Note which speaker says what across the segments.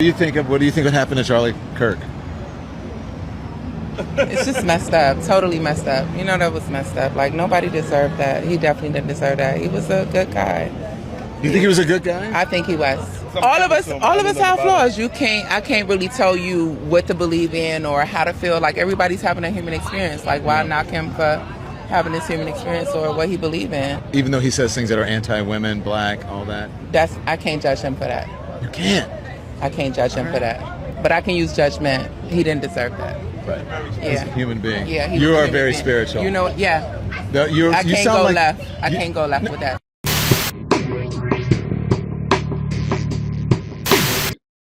Speaker 1: What do you think would happen to Charlie Kirk?
Speaker 2: It's just messed up, totally messed up. You know that was messed up. Like, nobody deserved that. He definitely didn't deserve that. He was a good guy.
Speaker 1: You think he was a good guy?
Speaker 2: I think he was. All of us have flaws. I can't really tell you what to believe in or how to feel. Like, everybody's having a human experience. Like, why knock him for having this human experience or what he believe in?
Speaker 1: Even though he says things that are anti-women, black, all that.
Speaker 2: I can't judge him for that.
Speaker 1: You can't.
Speaker 2: I can't judge him for that. But I can use judgment. He didn't deserve that.
Speaker 1: Right.
Speaker 2: Yeah.
Speaker 1: As a human being.
Speaker 2: Yeah.
Speaker 1: You are very spiritual.
Speaker 2: You know, yeah. I can't go left. I can't go left with that.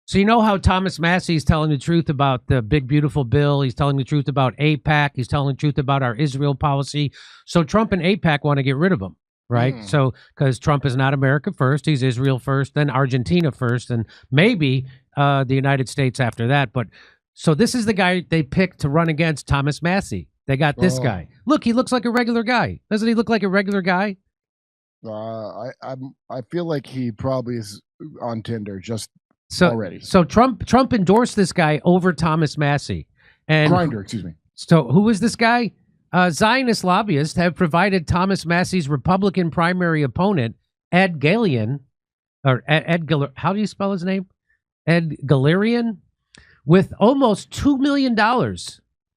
Speaker 3: So you know how Thomas Massey is telling the truth about the big, beautiful bill. He's telling the truth about AIPAC. He's telling the truth about our Israel policy. So Trump and AIPAC want to get rid of him, right? So because Trump is not America first, he's Israel first, then Argentina first, and maybe the United States after that. But so this is the guy they picked to run against Thomas Massey. They got this guy. Look, he looks like a regular guy. Doesn't he look like a regular guy?
Speaker 4: I feel like he probably is on Tinder just already.
Speaker 3: So Trump endorsed this guy over Thomas Massey. And
Speaker 4: Grindr, excuse me.
Speaker 3: So who is this guy? Zionist lobbyists have provided Thomas Massey's Republican primary opponent, Ed Gallion, or how do you spell his name? Ed Galerian, with almost $2 million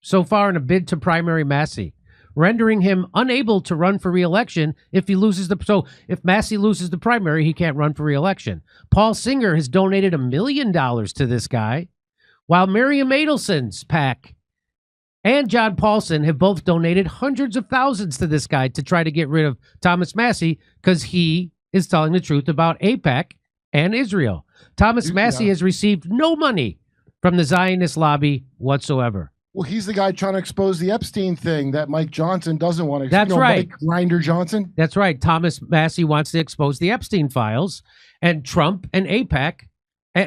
Speaker 3: so far in a bid to primary Massey, rendering him unable to run for re-election if he loses so if Massey loses the primary, he can't run for re-election. Paul Singer has donated $1 million to this guy, while Miriam Adelson's PAC and John Paulson have both donated hundreds of thousands to this guy to try to get rid of Thomas Massey because he is telling the truth about AIPAC and Israel. Thomas Massey has received no money from the Zionist lobby whatsoever.
Speaker 4: Well, he's the guy trying to expose the Epstein thing that Mike Johnson doesn't want to.
Speaker 3: That's right.
Speaker 4: Mike Grinder Johnson.
Speaker 3: That's right. Thomas Massey wants to expose the Epstein files, and Trump and AIPAC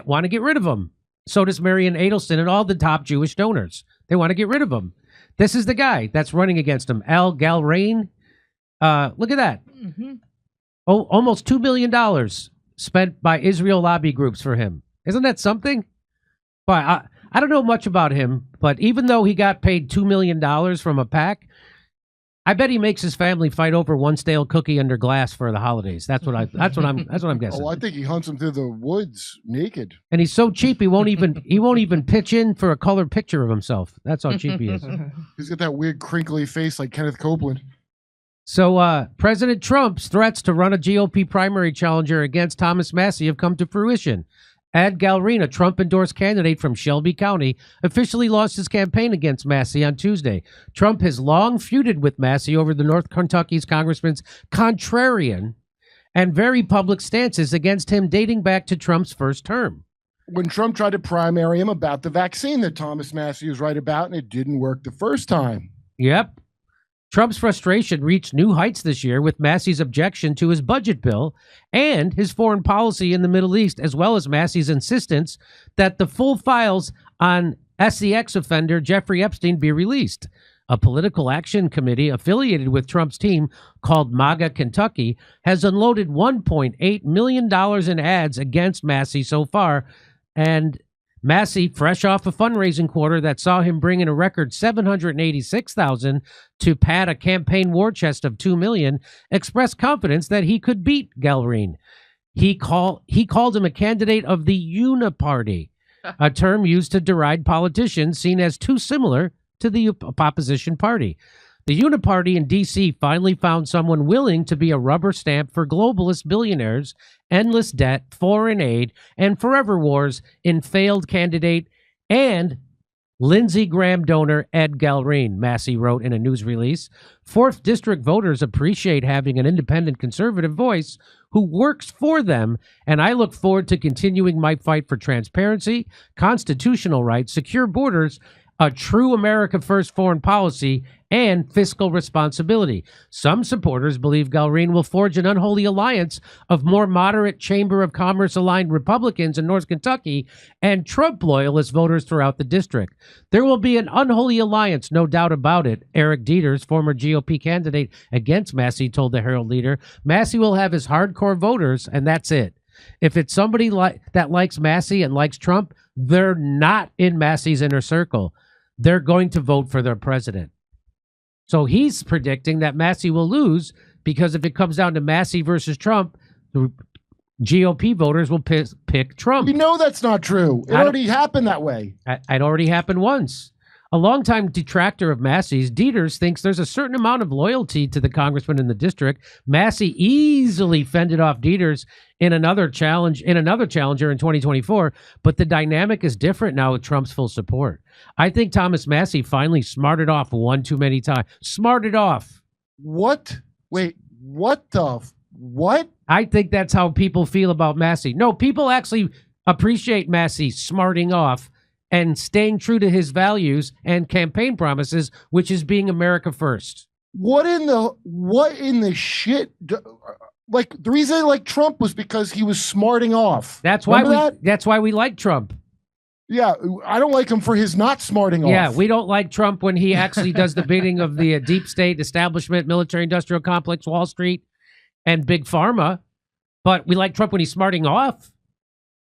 Speaker 3: want to get rid of him. So does Marian Adelston and all the top Jewish donors. They want to get rid of him. This is the guy that's running against him, Al Galrain. Look at that. Oh, almost $2 million spent by Israel lobby groups for him. Isn't that something? But I don't know much about him, but even though he got paid $2 million from a PAC, I bet he makes his family fight over one stale cookie under glass for the holidays. That's what I'm guessing.
Speaker 4: Oh, I think he hunts him through the woods naked.
Speaker 3: And he's so cheap he won't even pitch in for a color picture of himself. That's how cheap he is.
Speaker 4: He's got that weird crinkly face like Kenneth Copeland.
Speaker 3: So President Trump's threats to run a GOP primary challenger against Thomas Massey have come to fruition. Ed Gallerin, a Trump-endorsed candidate from Shelby County, officially launched his campaign against Massey on Tuesday. Trump has long feuded with Massey over the North Kentucky's congressman's contrarian and very public stances against him dating back to Trump's first term.
Speaker 4: When Trump tried to primary him about the vaccine that Thomas Massey was right about, and it didn't work the first time.
Speaker 3: Yep. Trump's frustration reached new heights this year with Massey's objection to his budget bill and his foreign policy in the Middle East, as well as Massey's insistence that the full files on SEX offender Jeffrey Epstein be released. A political action committee affiliated with Trump's team called MAGA Kentucky has unloaded $1.8 million in ads against Massey so far, and Massey, fresh off a fundraising quarter that saw him bring in a record $786,000 to pad a campaign war chest of $2 million, expressed confidence that he could beat Gallerin. He called him a candidate of the Uniparty, a term used to deride politicians seen as too similar to the opposition party. The Uniparty in D.C. finally found someone willing to be a rubber stamp for globalist billionaires, endless debt, foreign aid, and forever wars in failed candidate and Lindsey Graham donor Ed Gallerin, Massey wrote in a news release. 4th District voters appreciate having an independent conservative voice who works for them, and I look forward to continuing my fight for transparency, constitutional rights, secure borders, a true America First foreign policy, and fiscal responsibility. Some supporters believe Gallerin will forge an unholy alliance of more moderate Chamber of Commerce-aligned Republicans in North Kentucky and Trump loyalist voters throughout the district. There will be an unholy alliance, no doubt about it, Eric Dieters, former GOP candidate against Massey, told the Herald Leader. Massey will have his hardcore voters, and that's it. If it's somebody that likes Massey and likes Trump, they're not in Massey's inner circle. They're going to vote for their president. So he's predicting that Massey will lose because if it comes down to Massey versus Trump, the GOP voters will pick Trump.
Speaker 4: You know that's not true. It already happened that way.
Speaker 3: It already happened once. A longtime detractor of Massey's, Dieters thinks there's a certain amount of loyalty to the congressman in the district. Massey easily fended off Dieters in another challenger in 2024, but the dynamic is different now with Trump's full support. I think Thomas Massey finally smarted off one too many times. Smarted off.
Speaker 4: What? Wait, what?
Speaker 3: I think that's how people feel about Massey. No, people actually appreciate Massey smarting off and staying true to his values and campaign promises, which is being America first.
Speaker 4: What in the shit? Like the reason I like Trump was because he was smarting off.
Speaker 3: That's why we like Trump.
Speaker 4: Yeah, I don't like him for his not smarting off.
Speaker 3: Yeah, we don't like Trump when he actually does the bidding of the deep state establishment, military-industrial complex, Wall Street, and Big Pharma. But we like Trump when he's smarting off.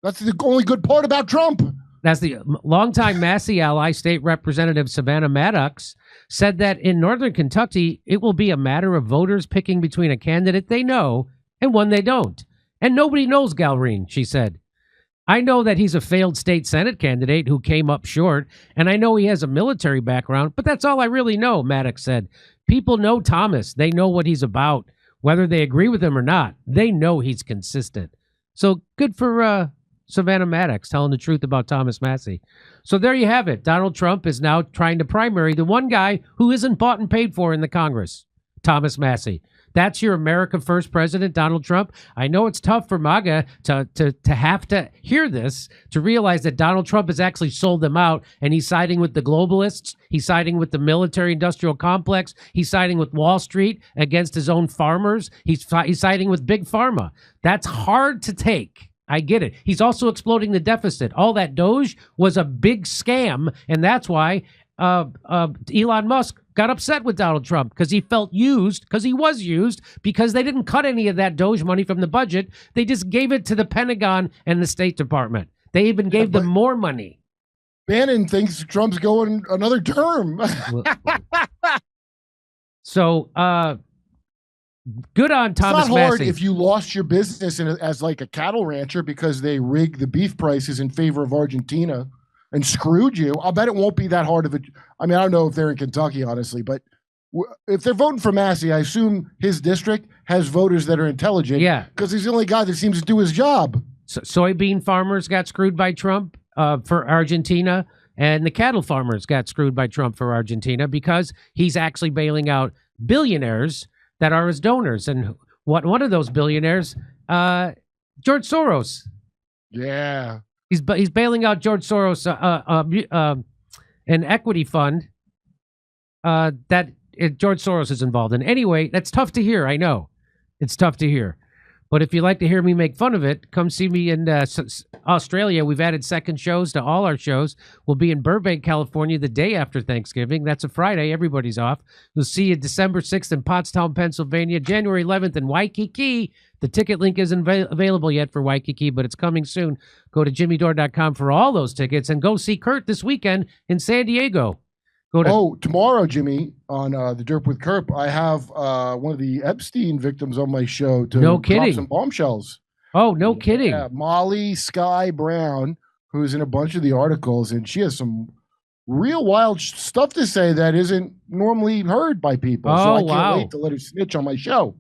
Speaker 4: That's the only good part about Trump.
Speaker 3: That's the longtime Massey ally, State Representative Savannah Maddox, said that in Northern Kentucky, it will be a matter of voters picking between a candidate they know and one they don't. And nobody knows Galreen, she said. I know that he's a failed state Senate candidate who came up short, and I know he has a military background, but that's all I really know, Maddox said. People know Thomas. They know what he's about. Whether they agree with him or not, they know he's consistent. So good for Savannah Maddox telling the truth about Thomas Massey. So there you have it. Donald Trump is now trying to primary the one guy who isn't bought and paid for in the Congress, Thomas Massey. That's your America First president, Donald Trump. I know it's tough for MAGA to have to hear this, to realize that Donald Trump has actually sold them out, and he's siding with the globalists. He's siding with the military-industrial complex. He's siding with Wall Street against his own farmers. He's siding with Big Pharma. That's hard to take. I get it. He's also exploding the deficit. All that Doge was a big scam, and that's why Elon Musk got upset with Donald Trump because he felt used, because he was used, because they didn't cut any of that Doge money from the budget. They just gave it to the Pentagon and the State Department. They even gave them more money.
Speaker 4: Bannon thinks Trump's going another term.
Speaker 3: So, good on Thomas Massey.
Speaker 4: It's not hard if you lost your business as like a cattle rancher because they rigged the beef prices in favor of Argentina and screwed you. I'll bet it won't be that hard of a. I mean, I don't know if they're in Kentucky, honestly, but if they're voting for Massey, I assume his district has voters that are intelligent.
Speaker 3: Yeah,
Speaker 4: because he's the only guy that seems to do his job.
Speaker 3: So, soybean farmers got screwed by Trump for Argentina, and the cattle farmers got screwed by Trump for Argentina because he's actually bailing out billionaires that are his donors. And one of those billionaires, George Soros.
Speaker 4: Yeah.
Speaker 3: He's bailing out George Soros, an equity fund that George Soros is involved in. Anyway, that's tough to hear. I know it's tough to hear, but if you like to hear me make fun of it, come see me in Australia. We've added second shows to all our shows. We'll be in Burbank, California, the day after Thanksgiving. That's a Friday. Everybody's off. We'll see you December 6th in Pottstown, Pennsylvania, January 11th in Waikiki. The ticket link isn't available yet for Waikiki, but it's coming soon. Go to jimmydore.com for all those tickets and go see Kurt this weekend in San Diego.
Speaker 4: Tomorrow, Jimmy, on the Derp with Kurt, I have one of the Epstein victims on my show to drop some bombshells.
Speaker 3: Oh, no kidding.
Speaker 4: Yeah, Molly Sky Brown, who's in a bunch of the articles, and she has some real wild stuff to say that isn't normally heard by people. So I can't wait to let her snitch on my show.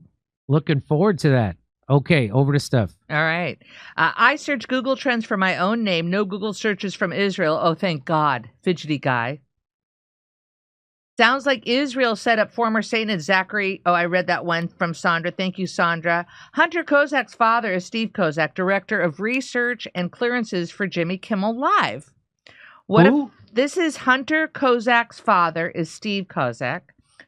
Speaker 3: Looking forward to that. Okay, over to Steph.
Speaker 5: All right. I search Google Trends for my own name. No Google searches from Israel. Oh, thank God. Fidgety guy. Sounds like Israel set up former Satanist Zachary. Oh, I read that one from Sandra. Thank you, Sandra. Hunter Kozak's father is Steve Kozak, director of research and clearances for Jimmy Kimmel Live. This is Hunter Kozak's father is Steve Kozak,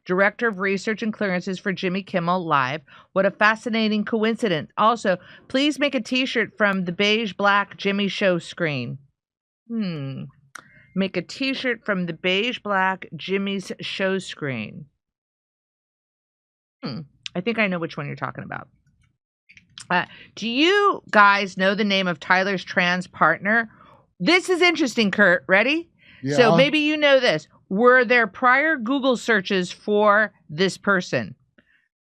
Speaker 5: director of research and clearances for Jimmy Kimmel Live. What a fascinating coincidence. Also, please make a t-shirt from the beige black Jimmy show screen. Make a t-shirt from the beige black Jimmy's show screen. I think I know which one you're talking about. Do you guys know the name of Tyler's trans partner? This is interesting, Kurt. Ready?
Speaker 4: Yeah.
Speaker 5: So maybe you know this. Were there prior Google searches for this person?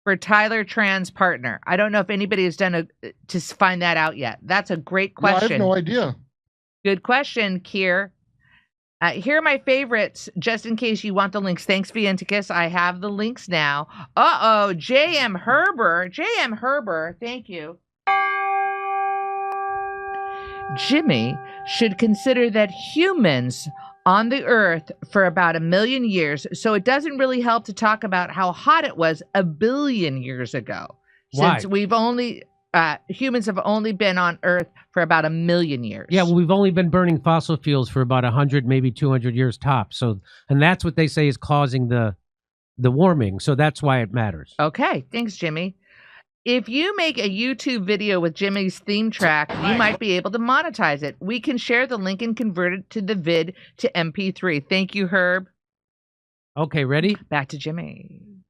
Speaker 5: For Tyler trans partner? I don't know if anybody has done to find that out yet. That's a great
Speaker 4: No, I
Speaker 5: question.
Speaker 4: have no idea.
Speaker 5: Good question, Kier. Here are my favorites, just in case you want the links. Thanks, Vienticus. I have the links now. J.M. Herber. J.M. Herber, thank you. Jimmy should consider that humans on the earth for about 1 million years, so it doesn't really help to talk about how hot it was 1 billion years ago.
Speaker 3: Why?
Speaker 5: Since humans have only been on Earth for about 1 million years.
Speaker 3: Yeah, well, we've only been burning fossil fuels for about 100, maybe 200 years tops. So, and that's what they say is causing the warming. So that's why it matters.
Speaker 5: Okay, thanks, Jimmy. If you make a YouTube video with Jimmy's theme track, you might be able to monetize it. We can share the link and convert it to the vid to MP3. Thank you, Herb.
Speaker 3: Okay, ready?
Speaker 5: Back to Jimmy.